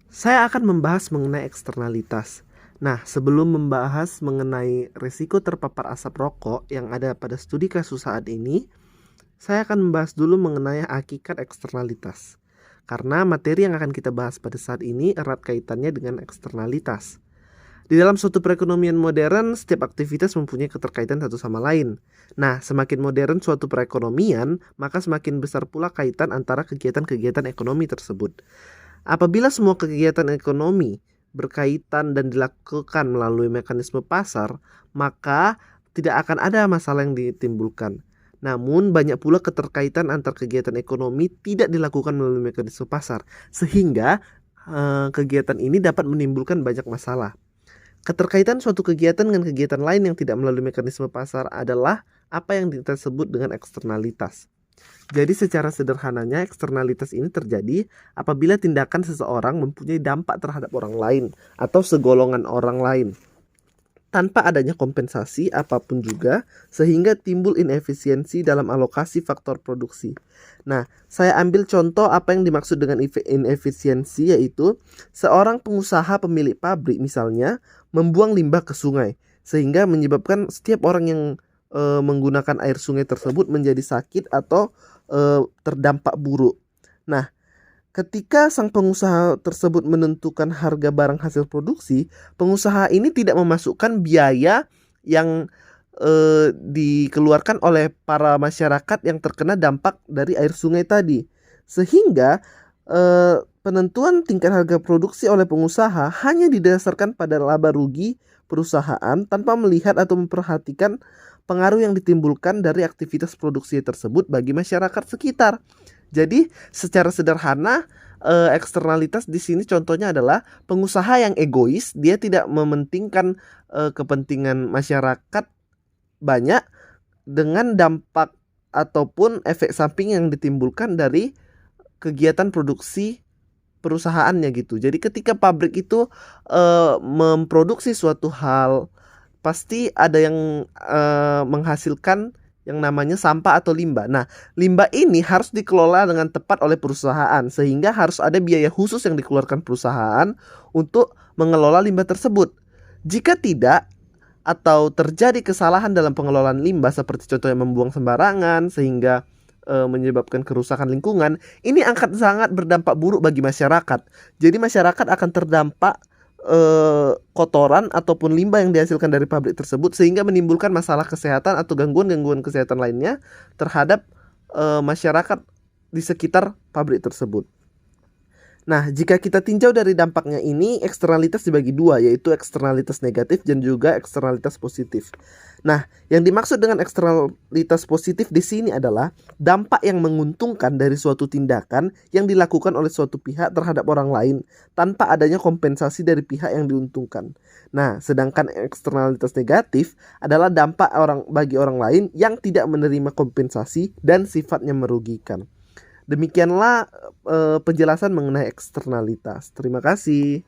Saya akan membahas mengenai eksternalitas. Nah, sebelum membahas mengenai risiko terpapar asap rokok yang ada pada studi kasus saat ini, saya akan membahas dulu mengenai hakikat eksternalitas. Karena materi yang akan kita bahas pada saat ini erat kaitannya dengan eksternalitas. Di dalam suatu perekonomian modern, setiap aktivitas mempunyai keterkaitan satu sama lain. Nah, semakin modern suatu perekonomian, maka semakin besar pula kaitan antara kegiatan-kegiatan ekonomi tersebut. Apabila semua kegiatan ekonomi berkaitan dan dilakukan melalui mekanisme pasar, maka tidak akan ada masalah yang ditimbulkan. Namun banyak pula keterkaitan antar kegiatan ekonomi tidak dilakukan melalui mekanisme pasar, sehingga kegiatan ini dapat menimbulkan banyak masalah. Keterkaitan suatu kegiatan dengan kegiatan lain yang tidak melalui mekanisme pasar adalah apa yang kita sebut dengan eksternalitas. Jadi secara sederhananya eksternalitas ini terjadi apabila tindakan seseorang mempunyai dampak terhadap orang lain atau segolongan orang lain tanpa adanya kompensasi apapun juga, sehingga timbul inefisiensi dalam alokasi faktor produksi. Nah, saya ambil contoh apa yang dimaksud dengan inefisiensi, yaitu seorang pengusaha pemilik pabrik misalnya membuang limbah ke sungai, sehingga menyebabkan setiap orang yang menggunakan air sungai tersebut menjadi sakit atau terdampak buruk. Nah, ketika sang pengusaha tersebut menentukan harga barang hasil produksi, pengusaha ini tidak memasukkan biaya yang dikeluarkan oleh para masyarakat yang terkena dampak dari air sungai tadi. Sehingga penentuan tingkat harga produksi oleh pengusaha hanya didasarkan pada laba rugi perusahaan tanpa melihat atau memperhatikan pengaruh yang ditimbulkan dari aktivitas produksi tersebut bagi masyarakat sekitar. Jadi secara sederhana eksternalitas di sini contohnya adalah pengusaha yang egois, dia tidak mementingkan kepentingan masyarakat banyak dengan dampak ataupun efek samping yang ditimbulkan dari kegiatan produksi perusahaannya gitu. Jadi ketika pabrik itu memproduksi suatu hal, pasti ada yang menghasilkan yang namanya sampah atau limbah. Nah, limbah ini harus dikelola dengan tepat oleh perusahaan, sehingga harus ada biaya khusus yang dikeluarkan perusahaan untuk mengelola limbah tersebut. Jika tidak, atau terjadi kesalahan dalam pengelolaan limbah seperti contohnya membuang sembarangan sehingga menyebabkan kerusakan lingkungan, ini akan sangat berdampak buruk bagi masyarakat. Jadi masyarakat akan terdampak kotoran ataupun limbah yang dihasilkan dari pabrik tersebut, sehingga menimbulkan masalah kesehatan atau gangguan-gangguan kesehatan lainnya terhadap masyarakat di sekitar pabrik tersebut. Nah, jika kita tinjau dari dampaknya ini, eksternalitas dibagi dua, yaitu eksternalitas negatif dan juga eksternalitas positif. Nah, yang dimaksud dengan eksternalitas positif di sini adalah dampak yang menguntungkan dari suatu tindakan yang dilakukan oleh suatu pihak terhadap orang lain tanpa adanya kompensasi dari pihak yang diuntungkan. Nah, sedangkan eksternalitas negatif adalah dampak bagi orang lain yang tidak menerima kompensasi dan sifatnya merugikan. Demikianlah penjelasan mengenai eksternalitas. Terima kasih.